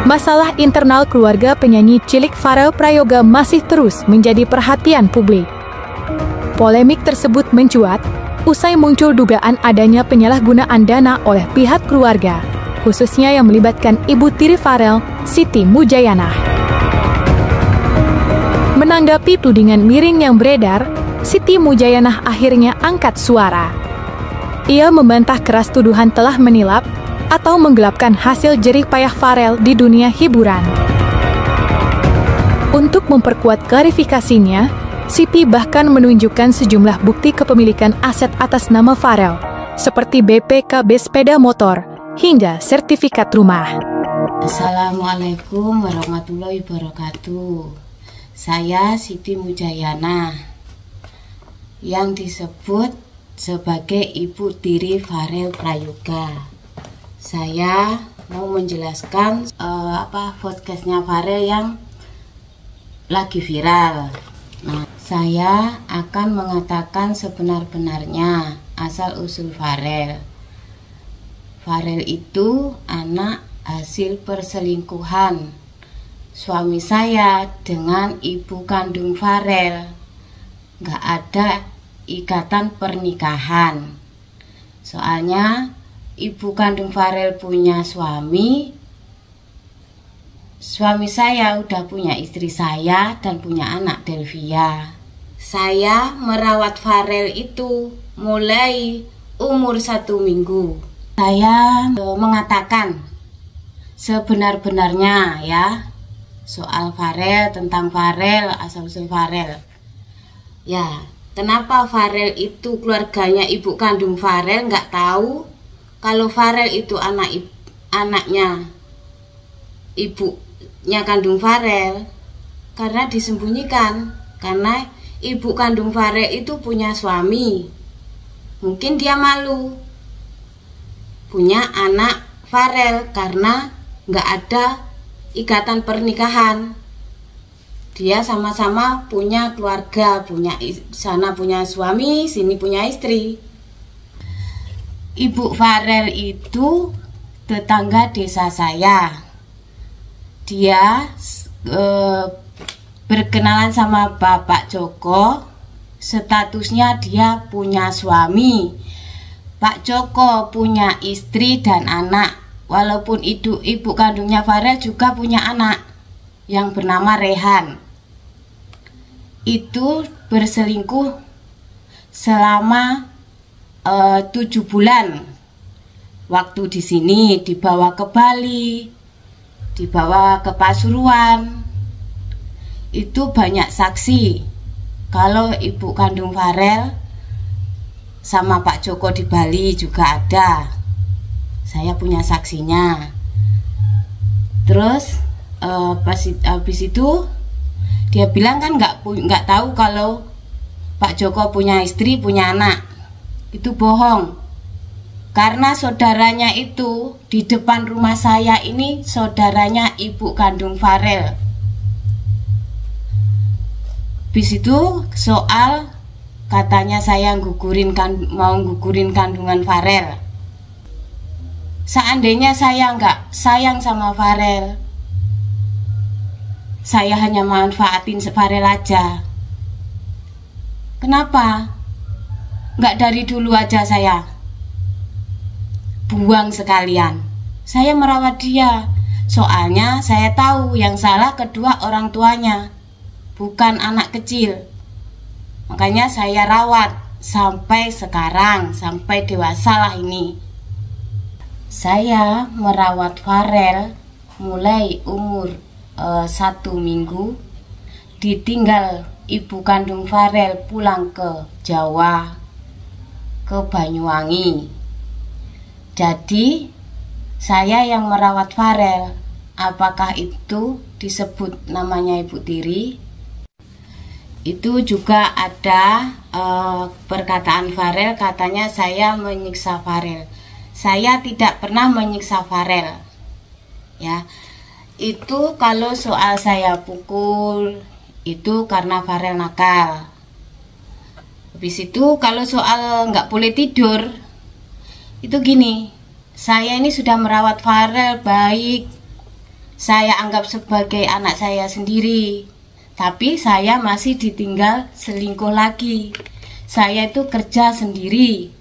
Masalah internal keluarga penyanyi cilik Farel Prayoga masih terus menjadi perhatian publik. Polemik tersebut mencuat usai muncul dugaan adanya penyalahgunaan dana oleh pihak keluarga, khususnya yang melibatkan ibu tiri Farel, Siti Mujayanah. Menanggapi tudingan miring yang beredar, Siti Mujayanah akhirnya angkat suara. Ia membantah keras tuduhan telah menilap atau menggelapkan hasil jerih payah Farel di dunia hiburan. Untuk memperkuat klarifikasinya, Siti bahkan menunjukkan sejumlah bukti kepemilikan aset atas nama Farel, seperti BPKB sepeda motor hingga sertifikat rumah. Assalamualaikum warahmatullahi wabarakatuh. Saya Siti Mujayanah yang disebut sebagai ibu tiri Farel Prayoga. Saya mau menjelaskan podcastnya Farel yang lagi viral. Nah, saya akan mengatakan sebenar-benarnya asal-usul Farel. Farel itu anak hasil perselingkuhan suami saya dengan ibu kandung Farel. Nggak ada ikatan pernikahan. Soalnya ibu kandung Farel punya suami saya udah punya istri saya dan punya anak Delvia. Saya merawat Farel itu mulai umur 1 minggu. Saya mengatakan sebenar-benarnya ya soal Farel, tentang Farel, asal-usul Farel. Ya, kenapa Farel itu keluarganya ibu kandung Farel nggak tahu kalau Farel itu anaknya ibunya kandung Farel? Karena disembunyikan, karena ibu kandung Farel itu punya suami. Mungkin dia malu punya anak Farel karena nggak ada ikatan pernikahan. Dia sama-sama punya keluarga, sana punya suami, sini punya istri. Ibu Farel itu tetangga desa saya. Dia berkenalan sama Bapak Joko, statusnya dia punya suami. Pak Joko punya istri dan anak. Walaupun ibu kandungnya Farel juga punya anak yang bernama Rehan. Itu berselingkuh selama 7 bulan. Waktu di sini dibawa ke Bali, dibawa ke Pasuruan. Itu banyak saksi kalau ibu kandung Farel sama Pak Joko di Bali juga ada. Saya punya saksinya. Terus habis itu dia bilang kan nggak tahu kalau Pak Joko punya istri, punya anak. Itu bohong. Karena saudaranya itu di depan rumah saya ini saudaranya ibu kandung Farel. Habis itu soal katanya saya mau gugurin kandungan Farel. Seandainya saya nggak sayang sama Farel, saya hanya manfaatin Farel aja. Kenapa? Nggak dari dulu aja saya buang sekalian. Saya merawat dia. Soalnya saya tahu yang salah kedua orang tuanya, bukan anak kecil. Makanya saya rawat sampai sekarang, sampai dewasa lah ini. Saya merawat Farel mulai umur 1 minggu. Ditinggal ibu kandung Farel pulang ke Jawa, ke Banyuwangi. Jadi saya yang merawat Farel. Apakah itu disebut namanya ibu tiri? Itu juga ada perkataan Farel, katanya saya menyiksa Farel. Saya tidak pernah menyiksa Farel. Ya, itu kalau soal saya pukul itu karena Farel nakal. Habis itu kalau soal nggak boleh tidur, itu gini, saya ini sudah merawat Farel baik saya anggap sebagai anak saya sendiri. Tapi saya masih ditinggal selingkuh lagi. Saya itu kerja sendiri,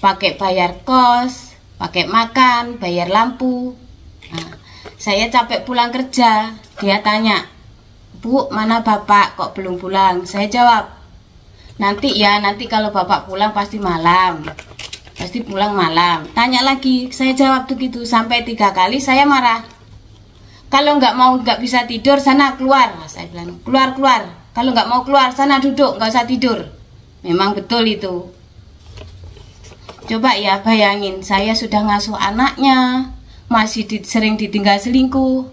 pakai bayar kos, pakai makan, bayar lampu. Nah, saya capek pulang kerja. Dia tanya, "Bu, mana bapak kok belum pulang?" Saya jawab, nanti kalau bapak pulang pasti malam. Pasti pulang malam. Tanya lagi, saya jawab tuh gitu sampai 3 kali. Saya marah. Kalau nggak bisa tidur, sana keluar. Saya bilang, keluar. Kalau nggak mau keluar, sana duduk, nggak usah tidur. Memang betul itu. Coba ya bayangin, saya sudah ngasuh anaknya, masih sering ditinggal selingkuh.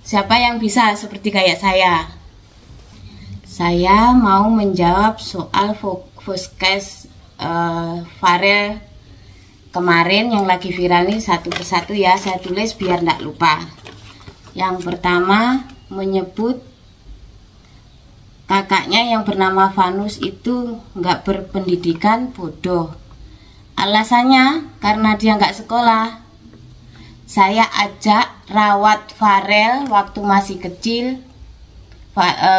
Siapa yang bisa seperti kayak saya? Saya mau menjawab soal Foskes Farel kemarin yang lagi viral nih, satu persatu ya, saya tulis biar nggak lupa. Yang pertama menyebut kakaknya yang bernama Vanus itu nggak berpendidikan, bodoh. Alasannya karena dia nggak sekolah. Saya ajak rawat Farel waktu masih kecil.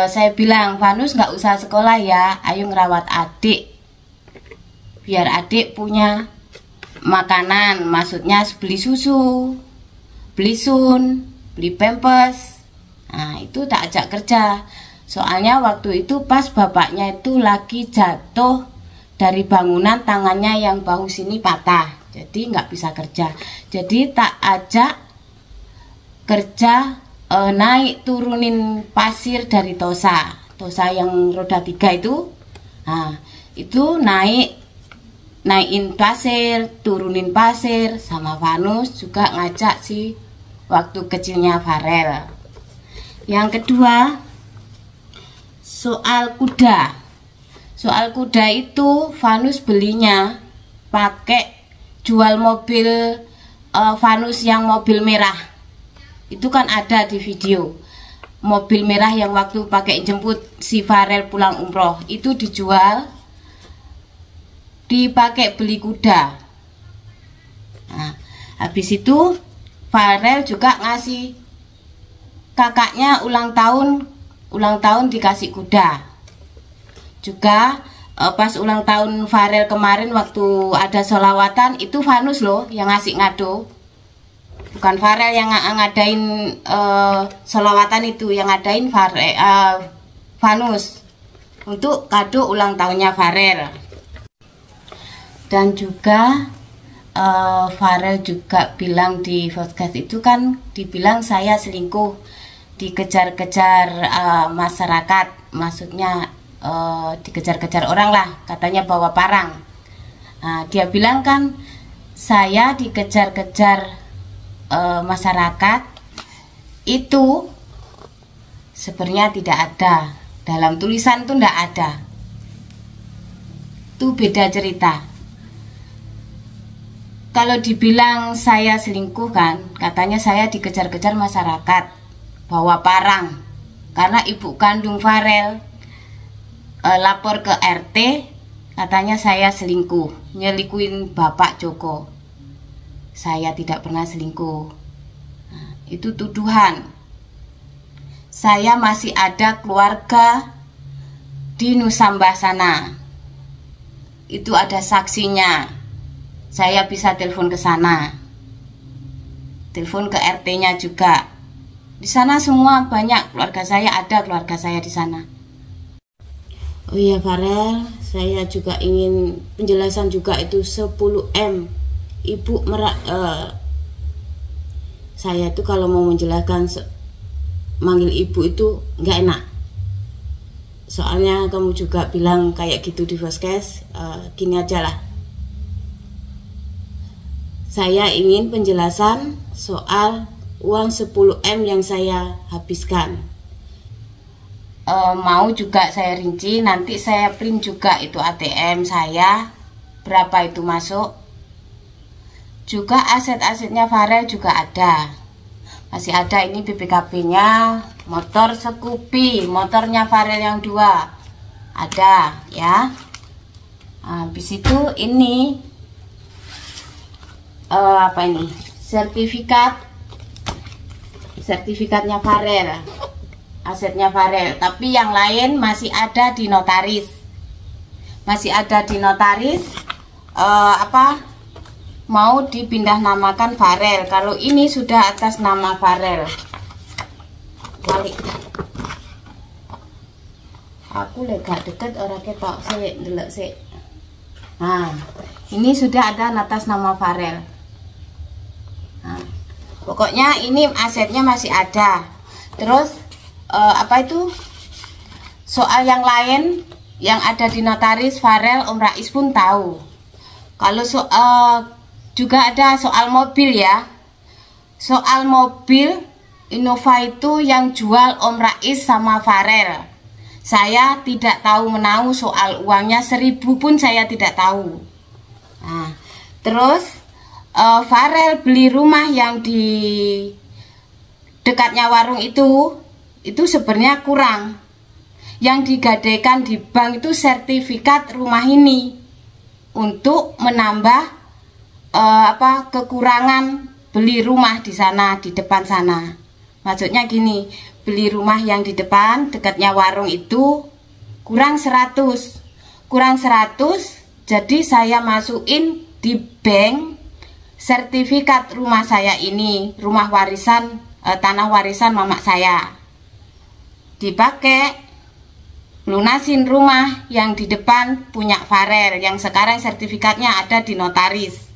Saya bilang, Vanus nggak usah sekolah ya, ayo ngerawat adik, biar adik punya makanan, maksudnya beli susu, beli sun, beli pampers. Nah itu tak ajak kerja. Soalnya waktu itu pas bapaknya itu lagi jatuh dari bangunan, tangannya yang bahu sini patah, jadi nggak bisa kerja. Jadi tak ajak kerja, naik turunin pasir dari Tosa yang roda 3 itu. Nah itu naikin pasir, turunin pasir, sama Vanus juga ngajak sih waktu kecilnya Farel. Yang kedua soal kuda. Soal kuda itu Vanus belinya pakai jual mobil Vanus yang mobil merah. Itu kan ada di video. Mobil merah yang waktu pakai jemput si Farel pulang umroh itu dijual, dipakai beli kuda. Nah, habis itu Farel juga ngasih kakaknya ulang tahun dikasih kuda. Juga pas ulang tahun Farel kemarin waktu ada sholawatan, itu Vanus loh yang ngasih ngado. Bukan Farel yang ngadain sholawatan, itu yang ngadain Vanus untuk kado ulang tahunnya Farel. Dan juga Farel juga bilang di podcast itu kan, dibilang saya selingkuh, dikejar-kejar masyarakat, maksudnya dikejar-kejar orang lah, katanya bawa parang. Nah, dia bilang kan saya dikejar-kejar masyarakat, itu sebenarnya tidak ada dalam tulisan, itu tidak ada, itu beda cerita. Kalau dibilang saya selingkuh kan, katanya saya dikejar-kejar masyarakat bawa parang karena ibu kandung Farel lapor ke RT, katanya saya selingkuh, nyelingkuhin Bapak Joko. Saya tidak pernah selingkuh. Nah, itu tuduhan. Saya masih ada keluarga di Nusambah sana. Itu ada saksinya. Saya bisa telepon ke sana. Telepon ke RT-nya juga. Di sana semua banyak keluarga saya, ada keluarga saya di sana. Oh iya Farel, saya juga ingin penjelasan juga itu 10M. Ibu saya tuh kalau mau menjelaskan manggil ibu itu nggak enak. Soalnya kamu juga bilang kayak gitu di podcast. Gini aja lah. Saya ingin penjelasan soal uang 10M yang saya habiskan. Mau juga saya rinci, nanti saya print juga itu ATM saya, berapa itu masuk. Juga aset-asetnya Farel juga ada. Masih ada ini BPKB-nya, motor Scoopy, motornya Farel yang 2 ada ya. Habis itu ini apa ini? Sertifikat sertifikatnya Farel, asetnya Farel. Tapi yang lain masih ada di notaris, mau dipindah namakan Farel. Kalau ini sudah atas nama Farel. Balik. Aku lega deket orang ketok sih, delok sih. Nah, ini sudah ada atas nama Farel. Nah, pokoknya ini asetnya masih ada. Terus soal yang lain yang ada di notaris Farel, Om Rais pun tahu. Kalau juga ada soal mobil ya. Soal mobil Innova itu yang jual Om Rais sama Farel. Saya tidak tahu menahu soal uangnya, 1000 pun saya tidak tahu. Nah, terus Farel beli rumah yang di dekatnya warung itu sebenarnya kurang. Yang digadaikan di bank itu sertifikat rumah ini untuk menambah kekurangan beli rumah di sana, di depan sana. Maksudnya gini, beli rumah yang di depan dekatnya warung itu kurang 100, jadi saya masukin di bank sertifikat rumah saya ini, rumah warisan, tanah warisan mamak saya, dipakai lunasin rumah yang di depan punya Farel, yang sekarang sertifikatnya ada di notaris.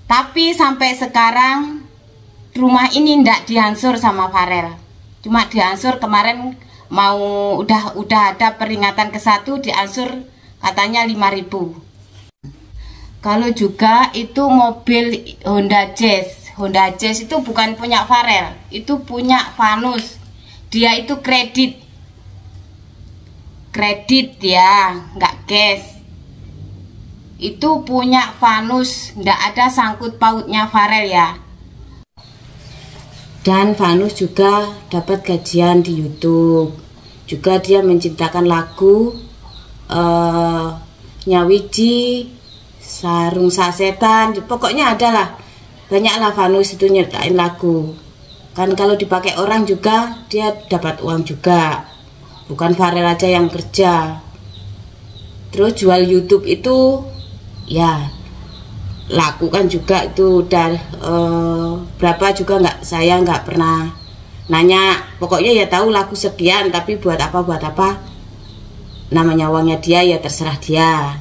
Tapi sampai sekarang rumah ini ndak diansur sama Farel. Cuma diansur kemarin udah ada peringatan ke-1, diansur katanya 5.000. Kalau juga itu mobil Honda Jazz. Honda Jazz itu bukan punya Farel, itu punya Vanus. Dia itu kredit ya, nggak cash. Itu punya Vanus, ndak ada sangkut pautnya Farel ya. Dan Vanus juga dapat gajian di YouTube. Juga dia menciptakan lagu Nyawiji, Sarung Sasetan. Pokoknya adalah banyaklah Vanus itu nyertain lagu. Kan kalau dipakai orang juga dia dapat uang juga. Bukan Farel aja yang kerja. Terus jual YouTube itu ya laku kan juga itu udah berapa juga saya nggak pernah nanya. Pokoknya ya tahu laku sekian, tapi buat apa namanya uangnya dia ya terserah dia.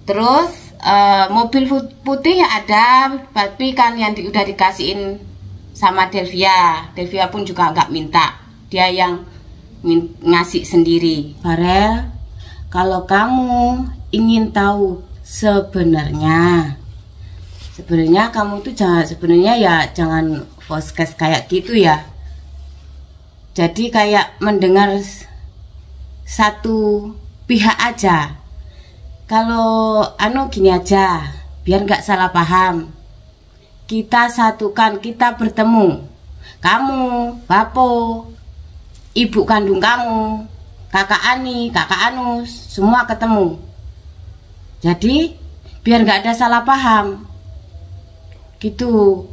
Terus mobil putih ada, tapi kan yang udah dikasihin sama Delvia pun juga nggak minta, dia yang ngasih sendiri. Farel, kalau kamu ingin tahu sebenarnya kamu tuh jangan podcast kayak gitu ya. Jadi kayak mendengar satu pihak aja. Kalau gini aja, biar nggak salah paham. Kita satukan, kita bertemu. Kamu, Bapo, ibu kandung kamu, kakak Ani, kakak Anus, semua ketemu. Jadi biar nggak ada salah paham gitu.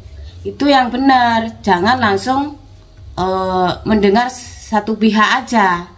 Itu yang benar, jangan langsung mendengar satu pihak aja.